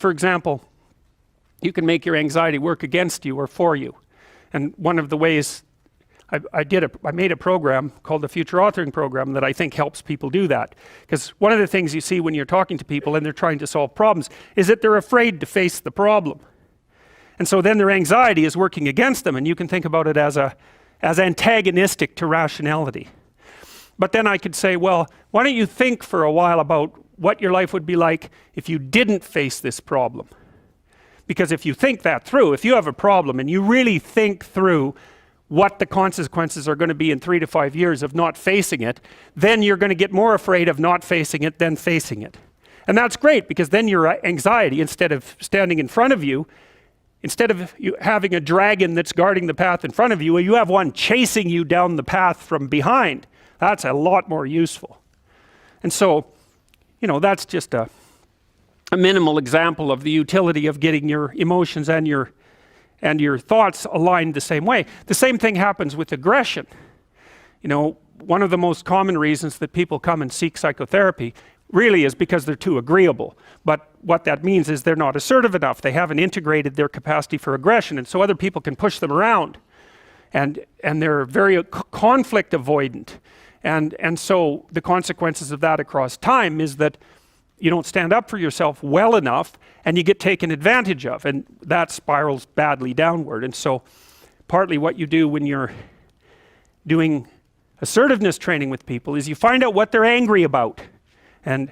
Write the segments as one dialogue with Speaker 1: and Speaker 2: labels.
Speaker 1: for example, you can make your anxiety work against you or for you. And one of the ways I made a program called the Future Authoring Program that I think helps people do that. Because one of the things you see when you're talking to people and they're trying to solve problems is that they're afraid to face the problem. And so then their anxiety is working against them, and you can think about it as antagonistic to rationality. But then I could say, well, why don't you think for a while about what your life would be like if you didn't face this problem? Because if you think that through, if you have a problem and you really think through what the consequences are going to be in 3 to 5 years of not facing it, then you're going to get more afraid of not facing it than facing it. And that's great, because then your anxiety, instead of standing in front of you, instead of you having a dragon that's guarding the path in front of you, you have one chasing you down the path from behind. That's a lot more useful. And so, you know, that's just a minimal example of the utility of getting your emotions and your thoughts aligned the same way. The same thing happens with aggression. You know, one of the most common reasons that people come and seek psychotherapy really is because they're too agreeable. But what that means is they're not assertive enough. They haven't integrated their capacity for aggression, and so other people can push them around. And they're very conflict avoidant. And so the consequences of that across time is that you don't stand up for yourself well enough, and you get taken advantage of, and that spirals badly downward. And so partly what you do when you're doing assertiveness training with people is you find out what they're angry about. And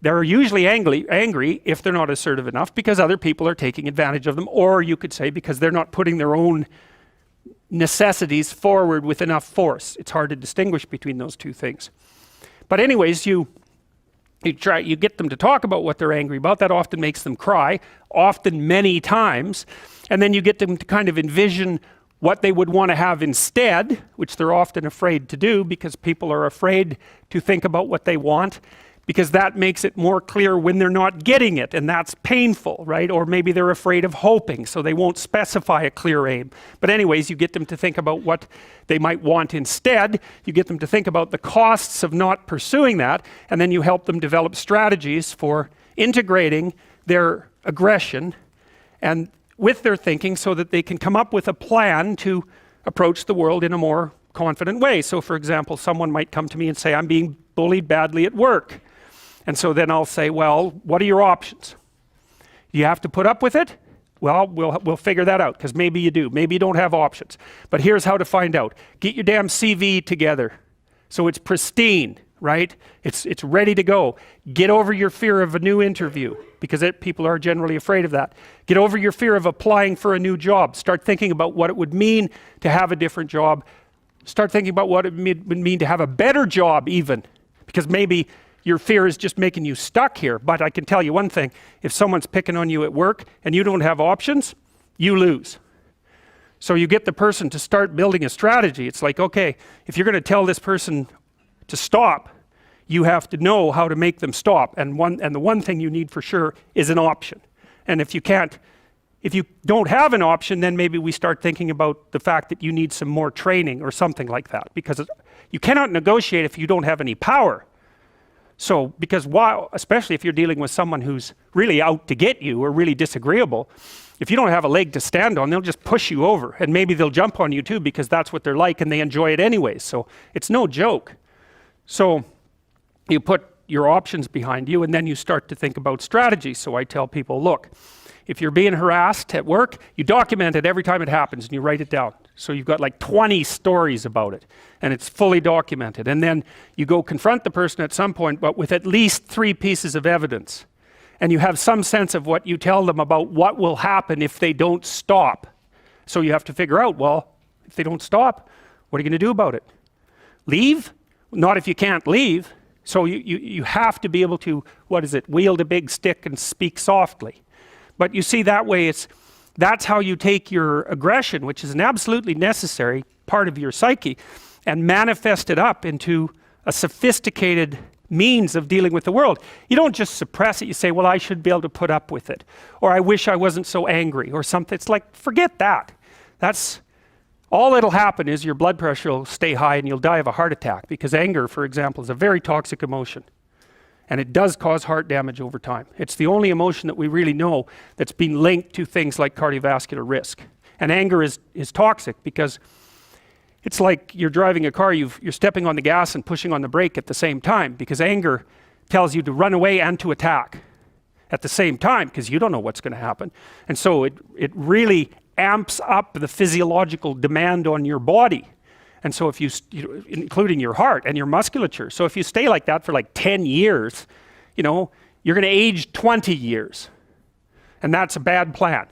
Speaker 1: they're usually angry if they're not assertive enough because other people are taking advantage of them, or you could say because they're not putting their own necessities forward with enough force. It's hard to distinguish between those two things. But anyways, you get them to talk about what they're angry about. That often makes them cry, often many times. And then you get them to kind of envision what they would want to have instead, which they're often afraid to do because people are afraid to think about what they want, because that makes it more clear when they're not getting it, and that's painful, right? Or maybe they're afraid of hoping, so they won't specify a clear aim. But anyways, you get them to think about what they might want instead. You get them to think about the costs of not pursuing that, and then you help them develop strategies for integrating their aggression and with their thinking so that they can come up with a plan to approach the world in a more confident way. So for example, someone might come to me and say, I'm being bullied badly at work. And so then I'll say, well, what are your options? Do you have to put up with it? Well, we'll figure that out, because maybe you do. Maybe you don't have options. But here's how to find out. Get your damn CV together so it's pristine, right? It's ready to go. Get over your fear of a new interview, because people are generally afraid of that. Get over your fear of applying for a new job. Start thinking about what it would mean to have a different job. Start thinking about what it would mean to have a better job even, because maybe your fear is just making you stuck here. But I can tell you one thing, if someone's picking on you at work and you don't have options, you lose. So you get the person to start building a strategy. It's like, okay, if you're going to tell this person to stop, you have to know how to make them stop. And the one thing you need for sure is an option. And if you don't have an option, then maybe we start thinking about the fact that you need some more training or something like that, because you cannot negotiate if you don't have any power. So, especially if you're dealing with someone who's really out to get you or really disagreeable, if you don't have a leg to stand on, they'll just push you over, and maybe they'll jump on you too, because that's what they're like and they enjoy it anyways. So it's no joke. So you put your options behind you, and then you start to think about strategy. So I tell people, look, if you're being harassed at work, you document it every time it happens and you write it down. So you've got like 20 stories about it, and it's fully documented. And then you go confront the person at some point, but with at least 3 pieces of evidence. And you have some sense of what you tell them about what will happen if they don't stop. So you have to figure out, well, if they don't stop, what are you going to do about it? Leave? Not if you can't leave. So you have to be able to, wield a big stick and speak softly. But you see, that way that's how you take your aggression, which is an absolutely necessary part of your psyche, and manifest it up into a sophisticated means of dealing with the world. You don't just suppress it. You say, well, I should be able to put up with it, or I wish I wasn't so angry, or something. It's like, forget that. That's all that'll happen is your blood pressure will stay high and you'll die of a heart attack, because anger, for example, is a very toxic emotion. And it does cause heart damage over time. It's the only emotion that we really know that's been linked to things like cardiovascular risk. And anger is toxic because it's like you're driving a car, you're stepping on the gas and pushing on the brake at the same time, because anger tells you to run away and to attack at the same time, because you don't know what's going to happen. And so it really amps up the physiological demand on your body. And so if you including your heart and your musculature. So if you stay like that for like 10 years, you know, you're going to age 20 years. And that's a bad plan.